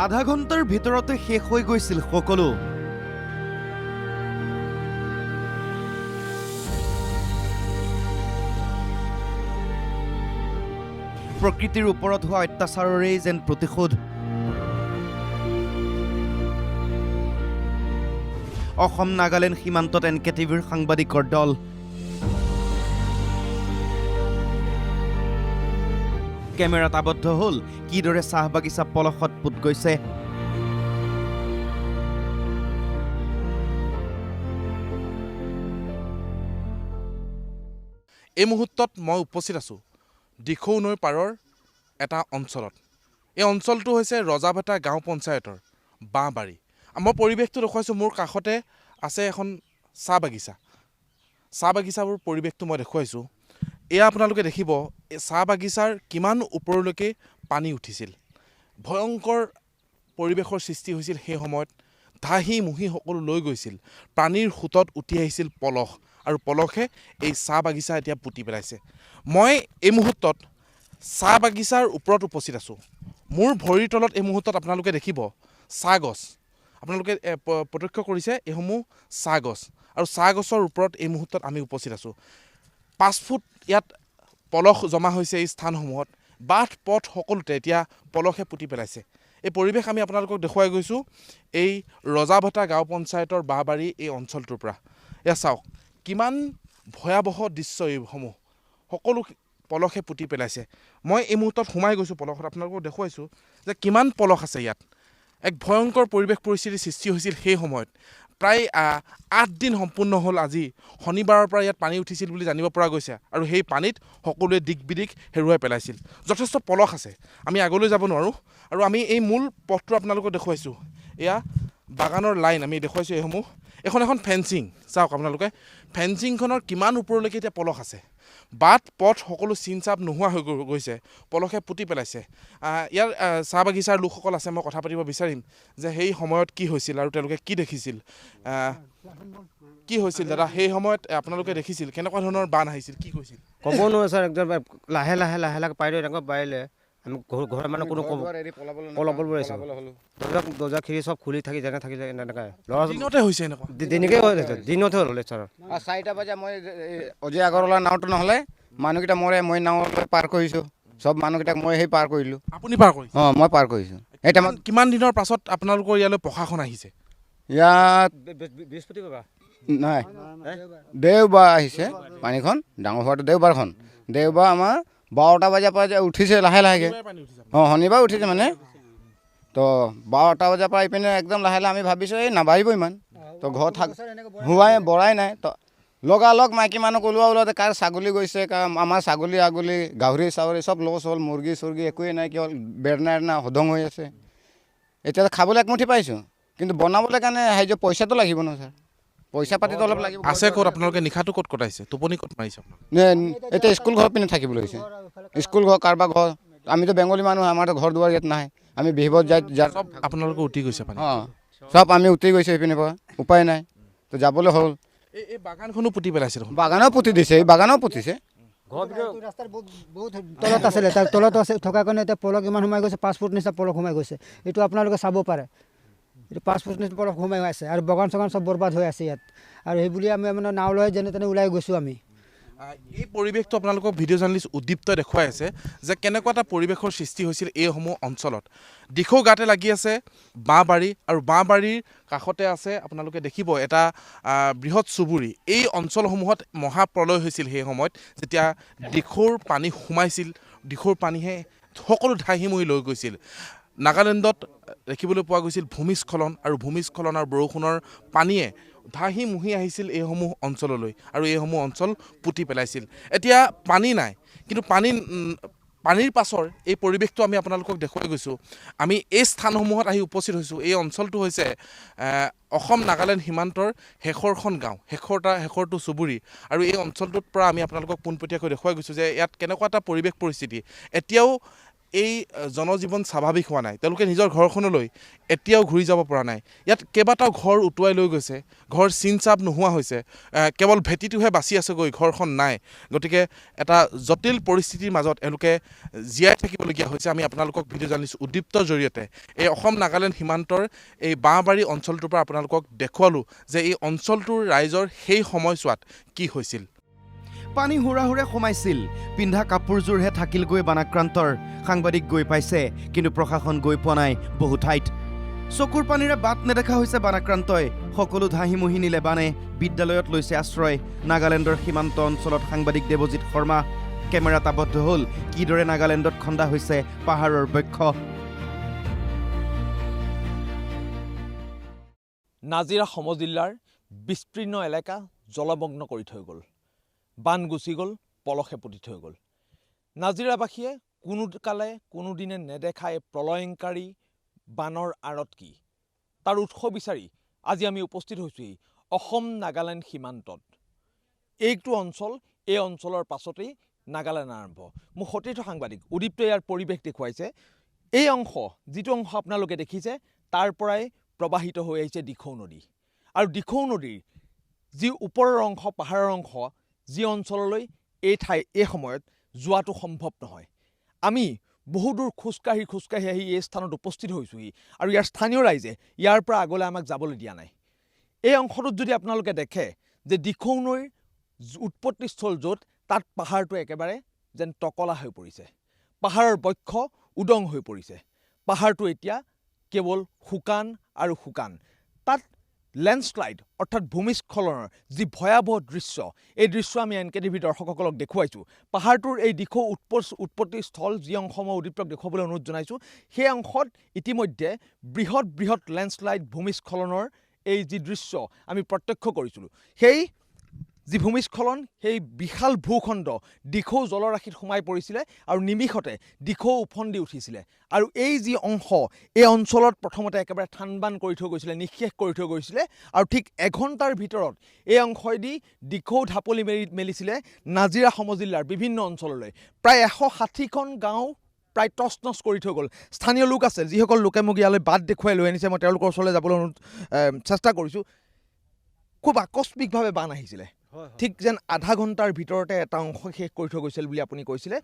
আধা ঘণ্টাৰ ভিতৰতে শেষ হৈ গৈছিল সকলো। প্ৰকৃতিৰ ওপৰত হোৱা অত্যাচাৰৰেই যেন প্ৰতিশোধ। অসম নাগালেণ্ড সীমান্তত NKTVৰ সাংবাদিকৰ দল। কেমেৰাত আবদ্ধ হ'ল কিদৰে চাহ বাগিচা পলসত পুত গৈছে। এই মুহূৰ্তত মই উপস্থিত আছোঁ দিখৌ নৈৰ পাৰৰ এটা অঞ্চলত। এই অঞ্চলটো হৈছে ৰজাভেটা গাঁও পঞ্চায়তৰ বাঁহবাৰী। মই পৰিৱেশটো দেখুৱাইছোঁ, মোৰ কাষতে আছে এখন চাহ বাগিচা। চাহ বাগিচাবোৰ পৰিৱেশটো মই দেখুৱাইছোঁ। এয়া আপোনালোকে দেখিব এই চাহ বাগিচাৰ কিমান ওপৰলৈকে পানী উঠিছিল। ভয়ংকৰ পৰিৱেশৰ সৃষ্টি হৈছিল সেই সময়ত। ধাহি মুহি সকলো লৈ গৈছিল। পানীৰ সোঁতত উঠি আহিছিল পলস, আৰু পলসে এই চাহ বাগিচা এতিয়া পুতি পেলাইছে। মই এই মুহূৰ্তত চাহ বাগিচাৰ ওপৰত উপস্থিত আছোঁ। মোৰ ভৰিৰ তলত এই মুহূৰ্তত আপোনালোকে দেখিব চাহ গছ। আপোনালোকে প্ৰত্যক্ষ কৰিছে এইসমূহ চাহ গছ, আৰু চাহ গছৰ ওপৰত এই মুহূৰ্তত আমি উপস্থিত আছোঁ। 5 ফুট ইয়াত পলস জমা হৈছে এই স্থানসমূহত। বাট পথ সকলোতে এতিয়া পলসে পুতি পেলাইছে। এই পৰিৱেশ আমি আপোনালোকক দেখুৱাই গৈছোঁ এই ৰজাভেটা গাঁও পঞ্চায়তৰ বাঁহবাৰী এই অঞ্চলটোৰ পৰা। এয়া চাওক কিমান ভয়াৱহ দৃশ্য এইসমূহ, সকলো পলসে পুতি পেলাইছে। মই এই মুহূৰ্তত সোমাই গৈছোঁ পলসত, আপোনালোকক দেখুৱাইছোঁ যে কিমান পলস আছে ইয়াত। এক ভয়ংকৰ পৰিৱেশ পৰিস্থিতিৰ সৃষ্টি হৈছিল সেই সময়ত। প্ৰায় 8 দিন সম্পূৰ্ণ হ'ল আজি। শনিবাৰৰ পৰা ইয়াত পানী উঠিছিল বুলি জানিব পৰা গৈছে, আৰু সেই পানীত সকলোৱে দিক বিদিক হেৰুৱাই পেলাইছিল। যথেষ্ট পলস আছে, আমি আগলৈ যাব নোৱাৰোঁ। আৰু আমি এই মূল পথটো আপোনালোকক দেখুৱাইছোঁ। এয়া বাগানৰ লাইন আমি দেখুৱাইছোঁ এইসমূহ। এখন ফেঞ্চিং চাওক আপোনালোকে, ফেঞ্চিংখনৰ কিমান ওপৰলৈকে এতিয়া পলস আছে। বাট পথ সকলো চিন চাপ নোহোৱা হৈ গৈছে, পলসে পুতি পেলাইছে। ইয়াৰ চাহ বাগিচাৰ লোকসকল আছে, মই কথা পাতিব বিচাৰিম যে সেই সময়ত কি হৈছিল আৰু তেওঁলোকে কি দেখিছিল। কি হৈছিল দাদা সেই সময়ত আপোনালোকে দেখিছিল, কেনেকুৱা ধৰণৰ বান আহিছিল, কি কৈছিল? ক'ব নোৱাৰো ছাৰ, একদম লাহে লাহে পাৰিলে এনেকুৱা পাৰিলে আমি ঘৰৰ মানুহ কোনো পলাব পাৰিছোঁ। দৰ্জা খিৰি চব খুলি থাকি যেনে থাকিলে এনেকৈ দিনতে হৈছে এনেকুৱা দিনকে দিনতে হ'লে ছাৰ। 4টা বজা মই অজয় আগৰৱালা নাওটো নহ'লে মানুহকেইটা মই নাৱলৈ পাৰ কৰিছোঁ। চব মানুহকেইটাক মই সেই পাৰ কৰিলোঁ। আপুনি পাৰ কৰিছে? অঁ, মই পাৰ কৰিছোঁ। এটা কিমান দিনৰ পাছত আপোনালোকৰ ইয়ালৈ প্ৰশাসন আহিছে? ইয়াত বৃহস্পতিবাৰ নাই, দেওবাৰ আহিছে। পানীখন ডাঙৰ হোৱাটো দেওবাৰ আমাৰ 12টা বজাৰ পৰা উঠিছে লাহে লাহেকৈ। অঁ, শনিবাৰ উঠিছে মানে। তো 12টা বজাৰ পৰা আহি পিনে একদম লাহে লাহে আমি ভাবিছোঁ এই নাবাঢ়িব ইমান। তো ঘৰত বৰাই নাই। তো লগালগ মাইকী মানুহ ওলোৱা ওলাওতে কাৰ ছাগলী গৈছে, আমাৰ ছাগলী আগলি গাহৰি চাহৰি চব লছ হ'ল। মুৰ্গী চুৰ্গী একোৱেই নাই, কেৱল বেৰনা হদং হৈ আছে। এতিয়া খাবলৈ একমুঠি পাইছোঁ, কিন্তু বনাবলৈ কাৰণে পইচাটো লাগিব ন ছাৰ। পইচা পাতিটো অলপ লাগিব। আছে ক'ত আপোনালোকে? নিশাটো ক'ত কটাইছে? টোপনি ক'ত মাৰিছে? এতিয়া স্কুল ঘৰ পিনে থাকিবলৈ হৈছে। স্কুল ঘৰ কাৰোবাৰ ঘৰ, আমিতো বেংগলী মানুহ, আমাৰতো ঘৰ দুৱাৰ ইয়াত নাই। আমি বিহিবত চব আপোনালোকে উঠি গৈছে পানী? অঁ, চব আমি উঠি গৈছোঁ এইপিনে পৰা, উপায় নাই। তো যাবলৈ হ'ল। এই বাগানখনো পুতি পেলাইছে? বাগানো পুতি দিছে, এই বাগানো পুতিছে। ৰাস্তাৰ বহুত তলত আছিলে, তাৰ তলত থকাৰ কাৰণে এতিয়া পলস ইমান সোমাই গৈছে। 5 ফুট নিচিনা পলস সোমাই গৈছে। এইটো আপোনালোকে চাব পাৰে। এইটো 5 ফুট নিচিনা পলস সোমাই আছে, আৰু বাগান চগান চব বৰবাদ হৈ আছে ইয়াত। আৰু সেইবুলি আমি মানে নাও লৈ যেনে তেনে ওলাই গৈছোঁ আমি। এই পৰিৱেশটো আপোনালোকক ভিডিঅ' জাৰ্নেলিষ্ট উদ্দীপ্তই দেখুৱাই আছে যে কেনেকুৱা এটা পৰিৱেশৰ সৃষ্টি হৈছিল এইসমূহ অঞ্চলত। দিখৌ গাতে লাগি আছে বাঁহবাৰী, আৰু বাঁহবাৰীৰ কাষতে আছে আপোনালোকে দেখিব এটা বৃহৎ চুবুৰী। এই অঞ্চলসমূহত মহাপ্ৰলয় হৈছিল সেই সময়ত, যেতিয়া দিখৌৰ পানী সোমাইছিল। দিখৌৰ পানীহে সকলো ধাহিমুহি লৈ গৈছিল। নাগালেণ্ডত দেখিবলৈ পোৱা গৈছিল ভূমিস্খলন, আৰু ভূমিস্খলন আৰু বৰষুণৰ পানীয়ে ধাহি মুহি আহিছিল এইসমূহ অঞ্চললৈ, আৰু এইসমূহ অঞ্চল পুতি পেলাইছিল। এতিয়া পানী নাই, কিন্তু পানীৰ পাছৰ এই পৰিৱেশটো আমি আপোনালোকক দেখুৱাই গৈছোঁ। আমি এই স্থানসমূহত আহি উপস্থিত হৈছোঁ। এই অঞ্চলটো হৈছে অসম নাগালেণ্ড সীমান্তৰ শেষৰখন গাঁও, শেষৰটো চুবুৰী। আৰু এই অঞ্চলটোৰ পৰা আমি আপোনালোকক পোনপটীয়াকৈ দেখুৱাই গৈছোঁ যে ইয়াত কেনেকুৱা এটা পৰিৱেশ পৰিস্থিতি। এতিয়াও এই জনজীৱন স্বাভাৱিক হোৱা নাই তেওঁলোকে নিজৰ ঘৰখনলৈ এতিয়াও ঘূৰি যাব পৰা নাই ইয়াত কেইবাটাও ঘৰ উটুৱাই লৈ গৈছে ঘৰ চিন চাপ নোহোৱা হৈছে কেৱল ভেটিটোহে বাচি আছেগৈ ঘৰখন নাই গতিকে এটা জটিল পৰিস্থিতিৰ মাজত এওঁলোকে জীয়াই থাকিবলগীয়া হৈছে আমি আপোনালোকক ভিডিঅ' জাৰ্নেলিষ্ট উদ্দীপ্তৰ জৰিয়তে এই অসম নাগালেণ্ড সীমান্তৰ এই বাঁহবাৰী অঞ্চলটোৰ পৰা আপোনালোকক দেখুৱালোঁ যে এই অঞ্চলটোৰ ৰাইজৰ সেই সময়ছোৱাত কি হৈছিল পানী হুৰা হুৰে সোমাইছিল পিন্ধা কাপোৰযোৰহে থাকিলগৈ বানাক্ৰান্তৰ সাংবাদিক গৈ পাইছে কিন্তু প্ৰশাসন গৈ পোৱা নাই বহু ঠাইত চকুৰ পানীৰে বাট নেদেখা হৈছে বানাক্ৰান্তই সকলো ধাহিমুহি নিলে বানে বিদ্যালয়ত লৈছে আশ্ৰয় নাগালেণ্ডৰ সীমান্ত অঞ্চলত সাংবাদিক দেৱজিৎ শৰ্মা কেমেৰাত আবদ্ধ হ'ল কিদৰে নাগালেণ্ডত খন্দা হৈছে পাহাৰৰ বক্ষ নাজিৰা সমজিল্লাৰ বিস্তীৰ্ণ এলেকা জলমগ্ন কৰি থৈ গ'ল বান গুচি গ'ল পলসে পুতি থৈ গ'ল নাজিৰাবাসীয়ে কোনো কালে কোনোদিনে নেদেখা এই প্ৰলয়ংকাৰী বানৰ আঁৰত কি তাৰ উৎস বিচাৰি আজি আমি উপস্থিত হৈছোঁহি অসম নাগালেণ্ড সীমান্তত এইটো অঞ্চল এই অঞ্চলৰ পাছতেই নাগালেণ্ড আৰম্ভ মোৰ সতীৰ্থ সাংবাদিক উদ্দীপ্ত ইয়াৰ পৰিৱেশ দেখুৱাইছে এই অংশ যিটো অংশ আপোনালোকে দেখিছে তাৰ পৰাই প্ৰবাহিত হৈ আহিছে দিখৌ নদী আৰু দিখৌ নদীৰ যি ওপৰৰ অংশ পাহাৰৰ অংশ যি অঞ্চললৈ এই সময়ত যোৱাটো সম্ভৱ নহয় আমি বহুদূৰ খোজকাঢ়ি আহি এই স্থানত উপস্থিত হৈছোঁহি আৰু ইয়াৰ স্থানীয় ৰাইজে ইয়াৰ পৰা আগলৈ আমাক যাবলৈ দিয়া নাই এই অংশটোত যদি আপোনালোকে দেখে যে দিখৌ নৈৰ উৎপত্তিস্থল য'ত তাত পাহাৰটো একেবাৰে যেন টকলা হৈ পৰিছে পাহাৰৰ বক্ষ উদং হৈ পৰিছে পাহাৰটো এতিয়া কেৱল শুকান আৰু শুকান তাত লেণ্ডশ্লাইড অৰ্থাৎ ভূমিস্খলনৰ যি ভয়াৱহ দৃশ্য এই দৃশ্য আমি NKTV দৰ্শকসকলক দেখুৱাইছোঁ পাহাৰটোৰ এই দিখৌ উৎপত্তিস্থল যি অংশ মই উদ্দীপ্তক দেখুৱাবলৈ অনুৰোধ জনাইছোঁ সেই অংশত ইতিমধ্যে বৃহৎ লেণ্ডশ্লাইড ভূমিস্খলনৰ এই যি দৃশ্য আমি প্ৰত্যক্ষ কৰিছিলোঁ সেই যি ভূমিস্খলন সেই বিশাল ভূখণ্ড দিখৌ জলৰাশিত সোমাই পৰিছিলে আৰু নিমিষতে দিখৌ উফন্দি উঠিছিলে আৰু এই যি অংশ এই অঞ্চলত প্ৰথমতে একেবাৰে থানবান কৰি থৈ গৈছিলে নিঃশেষ কৰি থৈ গৈছিলে আৰু ঠিক এঘণ্টাৰ ভিতৰত এই অংশইদি দিখৌ ঢাপলি মেলিছিলে নাজিৰা সমজিল্লাৰ বিভিন্ন অঞ্চললৈ প্ৰায় 160খন গাঁও প্ৰায় টচ কৰি থৈ গ'ল স্থানীয় লোক আছে যিসকল লোকে মোক ইয়ালৈ বাট দেখুৱাই লৈ আনিছে মই তেওঁলোকৰ ওচৰলৈ যাবলৈ চেষ্টা কৰিছোঁ খুব আকস্মিকভাৱে বান আহিছিলে ঠিক যেন আধা ঘণ্টাৰ ভিতৰতে এটা অংশ শেষ কৰি থৈ গৈছিল বুলি আপুনি কৈছিলে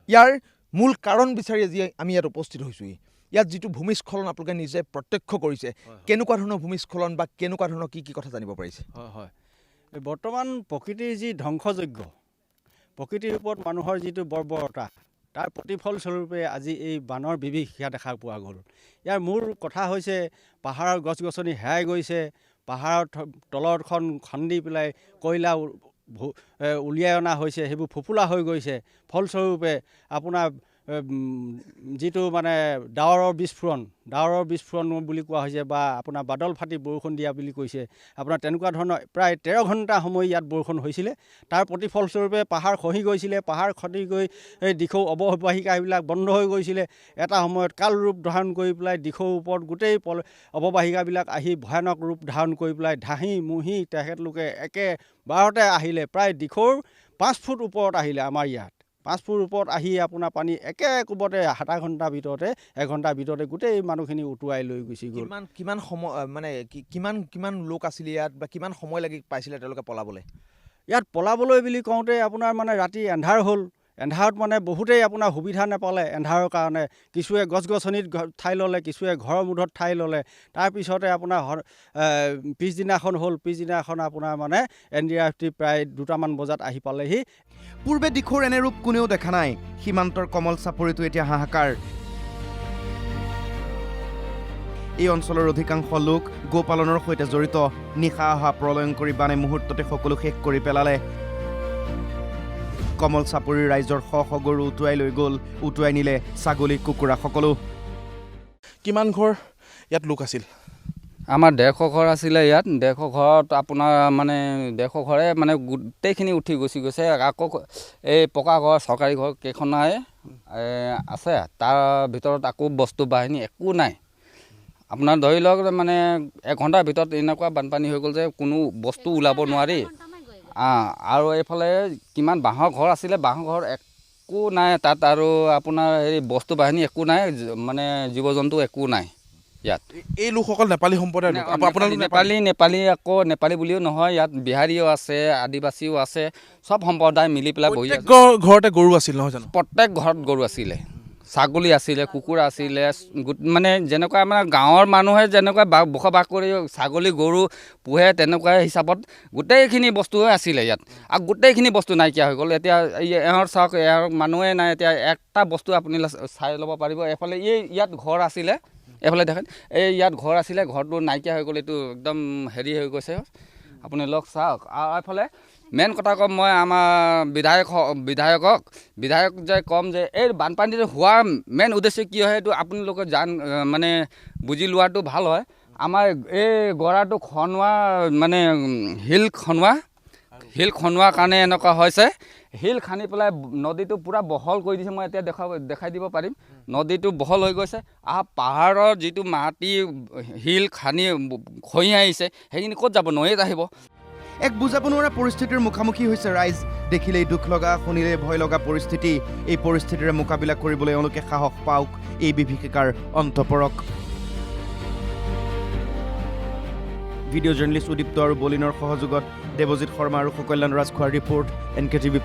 ইয়াৰ মূল কাৰণ বিচাৰি আজি আমি ইয়াত উপস্থিত হৈছোঁহি ইয়াত যিটো ভূমিস্খলন আপোনালোকে নিজে প্ৰত্যক্ষ কৰিছে কেনেকুৱা ধৰণৰ ভূমিস্খলন বা কেনেকুৱা ধৰণৰ কি কথা জানিব পাৰিছে হয় বৰ্তমান প্ৰকৃতিৰ যি ধ্বংসযজ্ঞ প্ৰকৃতিৰ ওপৰত মানুহৰ যিটো বৰ্বৰতা তাৰ প্ৰতিফলস্বৰূপে আজি এই বানৰ বিভীষিকা দেখা পোৱা গ'ল ইয়াৰ মূল কথা হৈছে পাহাৰৰ গছ গছনি হেৰাই গৈছে পাহাৰৰ তলৰখন খান্দি পেলাই কয়লা উলিয়াই অনা হৈছে সেইবোৰ ফোফোলা হৈ গৈছে ফলস্বৰূপে আপোনাৰ যিটো মানে ডাৱৰৰ বিস্ফোৰণ বুলি কোৱা হৈছে বা আপোনাৰ বাদল ফাটি বৰষুণ দিয়া বুলি কৈছে আপোনাৰ তেনেকুৱা ধৰণৰ প্ৰায় 13 ঘণ্টা সময় ইয়াত বৰষুণ হৈছিলে তাৰ প্ৰতিফলস্বৰূপে পাহাৰ খহি গৈছিলে পাহাৰ খহি গৈ এই দিখৌ অৱবাহিকাবিলাক বন্ধ হৈ গৈছিলে এটা সময়ত কাল ৰূপ ধাৰণ কৰি পেলাই দিখৌৰ ওপৰত গোটেই অৱবাহিকাবিলাক আহি ভয়ানক ৰূপ ধাৰণ কৰি পেলাই ধাহি মুহি তেখেতলোকে একেবাৰতে আহিলে প্ৰায় দিখৌৰ 5 ফুট ওপৰত আহিলে আমাৰ ইয়াত 5 ফুট ওপৰত আহি আপোনাৰ পানী একেকোবতে আধা ঘণ্টাৰ ভিতৰতে এঘণ্টাৰ ভিতৰতে গোটেই মানুহখিনি উটুৱাই লৈ গুচি গ'ল কিমান সময় মানে কিমান লোক আছিলে ইয়াত বা কিমান সময় লাগি পাইছিলে তেওঁলোকে পলাবলৈ ইয়াত পলাবলৈ বুলি কওঁতে আপোনাৰ মানে ৰাতি এন্ধাৰ হ'ল এন্ধাৰত মানে বহুতেই আপোনাৰ সুবিধা নাপালে এন্ধাৰৰ কাৰণে কিছুৱে গছ গছনিত ঠাই ল'লে কিছুৱে ঘৰৰ মুধত ঠাই ল'লে তাৰপিছতে আপোনাৰ পিছদিনাখন আপোনাৰ মানে NDRF প্ৰায় 2টামান বজাত আহি পালেহি পূৰ্বে দিখৌৰ এনে ৰূপ কোনেও দেখা নাই সীমান্তৰ কমল চাপৰিটো এতিয়া হাহাকাৰ এই অঞ্চলৰ অধিকাংশ লোক গোপালনৰ সৈতে জড়িত নিশা অহা প্ৰলয়ংকৰী বানে মুহূৰ্ততে সকলো শেষ কৰি পেলালে কমল চাপৰিৰ ৰাইজৰ শ গৰু উটুৱাই নিলে ছাগলী কুকুৰা সকলো কিমান ঘৰ ইয়াত লোক আছিল আমাৰ 150 ঘৰ আছিলে ইয়াত 150 ঘৰত আপোনাৰ মানে 150 ঘৰে মানে গোটেইখিনি উঠি গৈছে আকৌ এই পকা ঘৰ চৰকাৰী ঘৰ কেইখনাই আছে তাৰ ভিতৰত আকৌ বস্তু বাহিনী একো নাই আপোনাৰ ধৰি লওক মানে 1 ঘণ্টাৰ ভিতৰত এনেকুৱা বানপানী হৈ গ'ল যে কোনো বস্তু ওলাব নোৱাৰি আৰু এইফালে কিমান বাঁহৰ ঘৰ আছিলে বাঁহৰ ঘৰ একো একো নাই তাত আৰু আপোনাৰ হেৰি বস্তু বাহিনী একো নাই মানে জীৱ জন্তু একো নাই ইয়াত এই লোকসকল নেপালী সম্প্ৰদায়ৰ লোক। আপোনালোক নেপালী আকৌ নেপালী বুলিও নহয় ইয়াত বিহাৰীও আছে আদিবাসীও আছে চব সম্প্ৰদায় মিলি পেলাই বহি আছে প্ৰত্যেক ঘৰতে গৰু আছিল নহয় জানো প্ৰত্যেক ঘৰত গৰু আছিলে ছাগলী আছিলে কুকুৰা আছিলে মানে যেনেকুৱা আমাৰ গাঁৱৰ মানুহে যেনেকুৱা বসবাস কৰি ছাগলী গৰু পোহে তেনেকুৱা হিচাপত গোটেইখিনি বস্তুৱে আছিলে ইয়াত আৰু গোটেইখিনি বস্তু নাইকিয়া হৈ গ'ল এতিয়া এওঁৰ চাওক এওঁৰ মানুহে নাই এতিয়া একটা বস্তু আপুনি চাই ল'ব পাৰিব এফালে ইয়াত ঘৰ আছিলে এইফালে দেখেন এই ইয়াত ঘৰ আছিলে ঘৰটো নাইকিয়া হৈ গ'ল এইটো একদম হেৰি হৈ গৈছে আপুনি লগ চাওক আৰু এইফালে মেইন কথা ক'ম মই আমাৰ বিধায়কক যে ক'ম যে এই বানপানীটো হোৱাৰ মেইন উদ্দেশ্য কি হয় এইটো আপোনালোকে মানে বুজি লোৱাটো ভাল হয় আমাৰ এই গৰাটো খনোৱা মানে শিল খনোৱাৰ কাৰণে এনেকুৱা হৈছে শিল খান্দি পেলাই নদীটো পূৰা বহল কৰি দিছে মই এতিয়া দেখাই দিব পাৰিম নদীটো বহল হৈ গৈছে আৰু পাহাৰৰ যিটো মাটি শিল খান্দি খহি আহিছে সেইখিনি ক'ত যাব নৈত আহিব এক বুজাব নোৱাৰা পৰিস্থিতিৰ মুখামুখি হৈছে ৰাইজ দেখিলেই দুখ লগা শুনিলেই ভয় লগা পৰিস্থিতি এই পৰিস্থিতিৰে মোকাবিলা কৰিবলৈ এওঁলোকে সাহস পাওক এই বিভীষিকাৰ অন্ত পৰক ভিডিঅ' জাৰ্নেলিষ্ট উদীপ্ত আৰু বলিনৰ সহযোগত দেৱজিৎ শৰ্মা আৰু সুকল্যাণ ৰাজখোৱাৰ ৰিপৰ্ট NKTV+